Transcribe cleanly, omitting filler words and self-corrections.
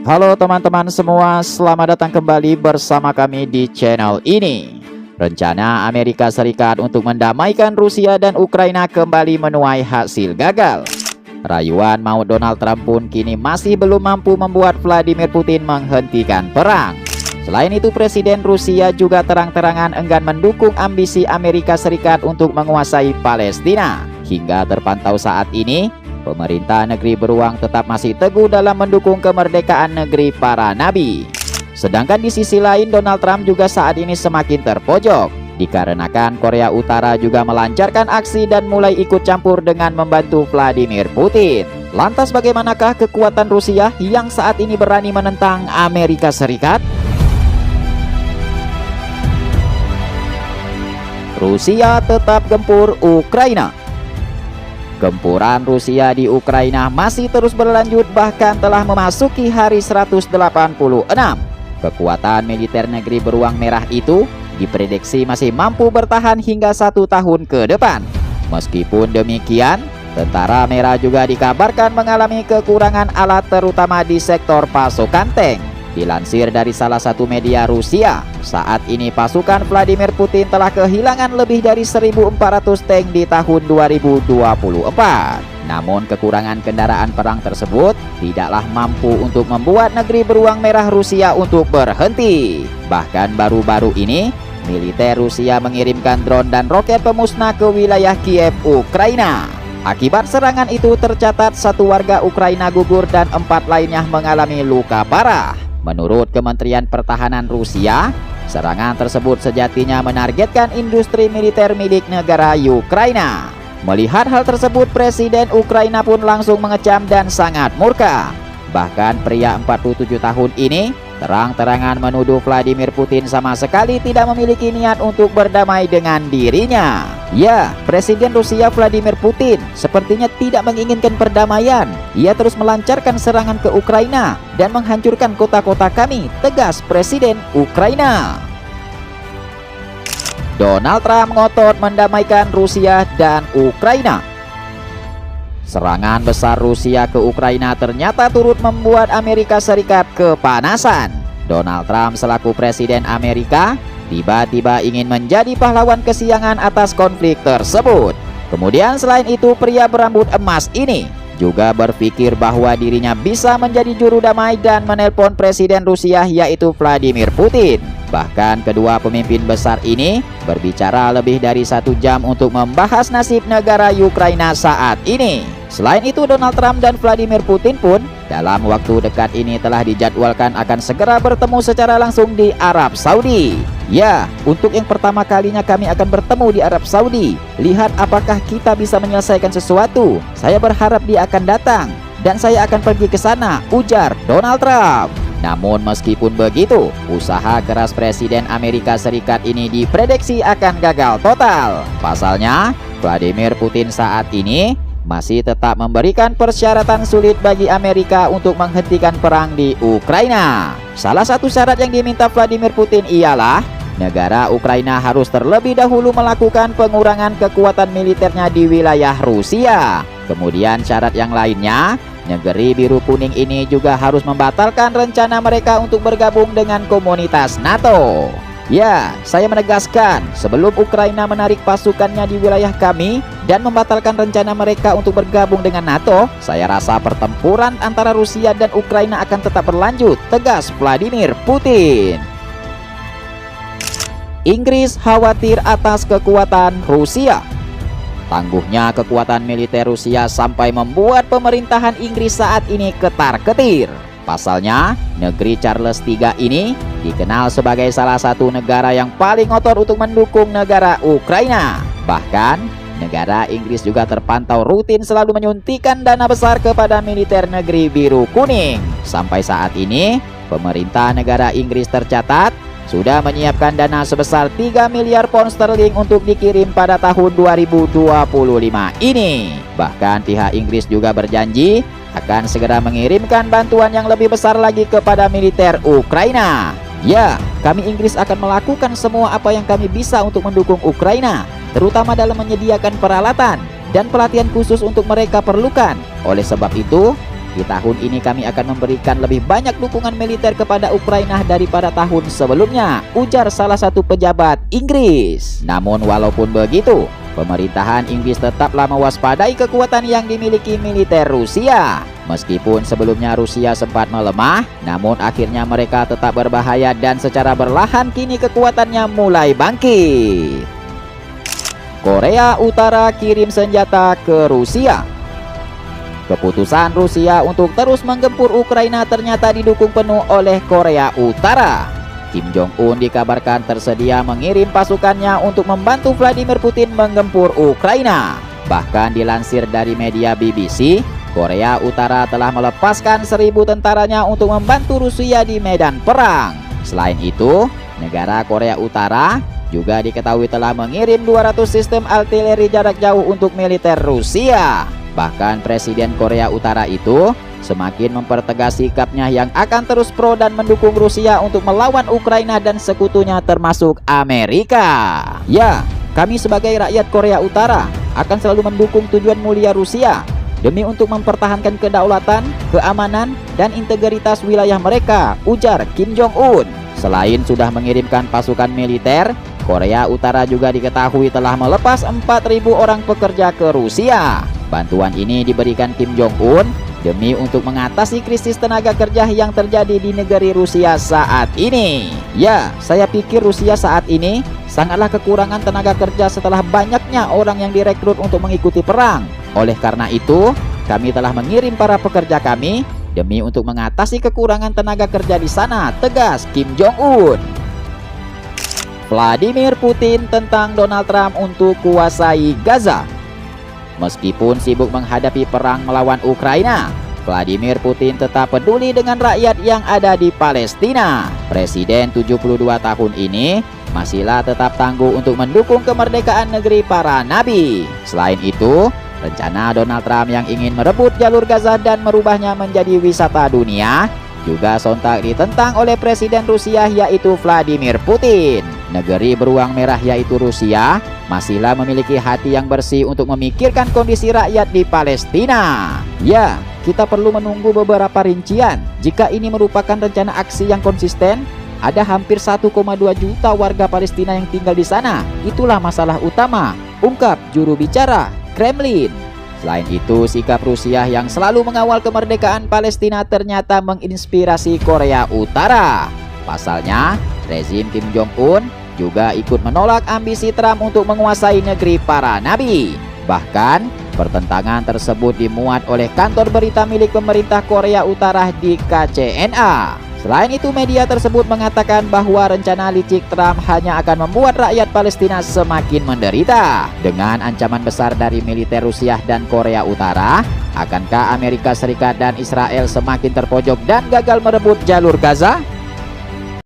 Halo teman-teman semua, selamat datang kembali bersama kami di channel ini. Rencana Amerika Serikat untuk mendamaikan Rusia dan Ukraina kembali menuai hasil gagal. Rayuan maut Donald Trump pun kini masih belum mampu membuat Vladimir Putin menghentikan perang. Selain itu, Presiden Rusia juga terang-terangan enggan mendukung ambisi Amerika Serikat untuk menguasai Palestina. Hingga terpantau saat ini, pemerintah negeri beruang tetap masih teguh dalam mendukung kemerdekaan negeri para nabi. Sedangkan di sisi lain, Donald Trump juga saat ini semakin terpojok, dikarenakan Korea Utara juga melancarkan aksi dan mulai ikut campur dengan membantu Vladimir Putin. Lantas bagaimanakah kekuatan Rusia yang saat ini berani menentang Amerika Serikat? Rusia tetap gempur Ukraina. Gempuran Rusia di Ukraina masih terus berlanjut, bahkan telah memasuki hari 186. Kekuatan militer negeri beruang merah itu diprediksi masih mampu bertahan hingga 1 tahun ke depan. Meskipun demikian, tentara merah juga dikabarkan mengalami kekurangan alat terutama di sektor pasokan tank. Dilansir dari salah satu media Rusia, saat ini pasukan Vladimir Putin telah kehilangan lebih dari 1.400 tank di tahun 2024. Namun kekurangan kendaraan perang tersebut tidaklah mampu untuk membuat negeri beruang merah Rusia untuk berhenti. Bahkan baru-baru ini, militer Rusia mengirimkan drone dan roket pemusnah ke wilayah Kiev, Ukraina. Akibat serangan itu tercatat 1 warga Ukraina gugur dan 4 lainnya mengalami luka parah. Menurut Kementerian Pertahanan Rusia, serangan tersebut sejatinya menargetkan industri militer milik negara Ukraina. Melihat hal tersebut, Presiden Ukraina pun langsung mengecam dan sangat murka. Bahkan pria 47 tahun ini terang-terangan menuduh Vladimir Putin sama sekali tidak memiliki niat untuk berdamai dengan dirinya. Ya, Presiden Rusia Vladimir Putin sepertinya tidak menginginkan perdamaian. Ia terus melancarkan serangan ke Ukraina dan menghancurkan kota-kota kami, tegas Presiden Ukraina. Donald Trump ngotot mendamaikan Rusia dan Ukraina. Serangan besar Rusia ke Ukraina ternyata turut membuat Amerika Serikat kepanasan. Donald Trump selaku Presiden Amerika tiba-tiba ingin menjadi pahlawan kesiangan atas konflik tersebut. Kemudian selain itu, pria berambut emas ini juga berpikir bahwa dirinya bisa menjadi juru damai dan menelpon Presiden Rusia yaitu Vladimir Putin. Bahkan kedua pemimpin besar ini berbicara lebih dari 1 jam untuk membahas nasib negara Ukraina saat ini. Selain itu, Donald Trump dan Vladimir Putin pun dalam waktu dekat ini telah dijadwalkan akan segera bertemu secara langsung di Arab Saudi. Ya, untuk yang pertama kalinya kami akan bertemu di Arab Saudi. Lihat apakah kita bisa menyelesaikan sesuatu. Saya berharap dia akan datang dan saya akan pergi ke sana, ujar Donald Trump. Namun meskipun begitu, usaha keras Presiden Amerika Serikat ini diprediksi akan gagal total. Pasalnya, Vladimir Putin saat ini masih tetap memberikan persyaratan sulit bagi Amerika untuk menghentikan perang di Ukraina. Salah satu syarat yang diminta Vladimir Putin ialah negara Ukraina harus terlebih dahulu melakukan pengurangan kekuatan militernya di wilayah Rusia. Kemudian syarat yang lainnya, negeri biru kuning ini juga harus membatalkan rencana mereka untuk bergabung dengan komunitas NATO. Ya, saya menegaskan, sebelum Ukraina menarik pasukannya di wilayah kami dan membatalkan rencana mereka untuk bergabung dengan NATO, saya rasa pertempuran antara Rusia dan Ukraina akan tetap berlanjut, tegas Vladimir Putin. Inggris khawatir atas kekuatan Rusia. Tangguhnya kekuatan militer Rusia sampai membuat pemerintahan Inggris saat ini ketar-ketir. Pasalnya, negeri Charles III ini dikenal sebagai salah satu negara yang paling ngotot untuk mendukung negara Ukraina. Bahkan, negara Inggris juga terpantau rutin selalu menyuntikkan dana besar kepada militer negeri biru kuning. Sampai saat ini, pemerintah negara Inggris tercatat sudah menyiapkan dana sebesar 3 miliar pound sterling untuk dikirim pada tahun 2025 ini. Bahkan pihak Inggris juga berjanji akan segera mengirimkan bantuan yang lebih besar lagi kepada militer Ukraina. Ya, kami Inggris akan melakukan semua apa yang kami bisa untuk mendukung Ukraina, terutama dalam menyediakan peralatan dan pelatihan khusus untuk mereka perlukan. Oleh sebab itu, Di tahun ini kami akan memberikan lebih banyak dukungan militer kepada Ukraina daripada tahun sebelumnya, ujar salah satu pejabat Inggris. Namun walaupun begitu, pemerintahan Inggris tetaplah mewaspadai kekuatan yang dimiliki militer Rusia. Meskipun sebelumnya Rusia sempat melemah, namun akhirnya mereka tetap berbahaya dan secara perlahan kini kekuatannya mulai bangkit. Korea Utara kirim senjata ke Rusia. Keputusan Rusia untuk terus menggempur Ukraina ternyata didukung penuh oleh Korea Utara. Kim Jong-un dikabarkan tersedia mengirim pasukannya untuk membantu Vladimir Putin menggempur Ukraina. Bahkan dilansir dari media BBC, Korea Utara telah melepaskan 1.000 tentaranya untuk membantu Rusia di medan perang. Selain itu, negara Korea Utara juga diketahui telah mengirim 200 sistem artileri jarak jauh untuk militer Rusia. Bahkan Presiden Korea Utara itu semakin mempertegas sikapnya yang akan terus pro dan mendukung Rusia untuk melawan Ukraina dan sekutunya termasuk Amerika. Ya, kami sebagai rakyat Korea Utara akan selalu mendukung tujuan mulia Rusia demi untuk mempertahankan kedaulatan, keamanan, dan integritas wilayah mereka, ujar Kim Jong-un. Selain sudah mengirimkan pasukan militer, Korea Utara juga diketahui telah melepas 4.000 orang pekerja ke Rusia. Bantuan ini diberikan Kim Jong-un demi untuk mengatasi krisis tenaga kerja yang terjadi di negeri Rusia saat ini. Ya, saya pikir Rusia saat ini sangatlah kekurangan tenaga kerja setelah banyaknya orang yang direkrut untuk mengikuti perang. Oleh karena itu, kami telah mengirim para pekerja kami demi untuk mengatasi kekurangan tenaga kerja di sana, tegas Kim Jong-un. Vladimir Putin tentang Donald Trump untuk kuasai Gaza. Meskipun sibuk menghadapi perang melawan Ukraina, Vladimir Putin tetap peduli dengan rakyat yang ada di Palestina. Presiden 72 tahun ini masihlah tetap tangguh untuk mendukung kemerdekaan negeri para nabi. Selain itu, rencana Donald Trump yang ingin merebut jalur Gaza dan merubahnya menjadi wisata dunia juga sontak ditentang oleh Presiden Rusia yaitu Vladimir Putin. Negeri beruang merah yaitu Rusia masihlah memiliki hati yang bersih untuk memikirkan kondisi rakyat di Palestina. Ya, kita perlu menunggu beberapa rincian. Jika ini merupakan rencana aksi yang konsisten, ada hampir 1,2 juta warga Palestina yang tinggal di sana. Itulah masalah utama, ungkap juru bicara Kremlin. Selain itu, sikap Rusia yang selalu mengawal kemerdekaan Palestina ternyata menginspirasi Korea Utara. Pasalnya, rezim Kim Jong-un juga ikut menolak ambisi Trump untuk menguasai negeri para nabi. Bahkan, pertentangan tersebut dimuat oleh kantor berita milik pemerintah Korea Utara di KCNA. Selain itu, media tersebut mengatakan bahwa rencana licik Trump hanya akan membuat rakyat Palestina semakin menderita. Dengan ancaman besar dari militer Rusia dan Korea Utara, akankah Amerika Serikat dan Israel semakin terpojok dan gagal merebut jalur Gaza?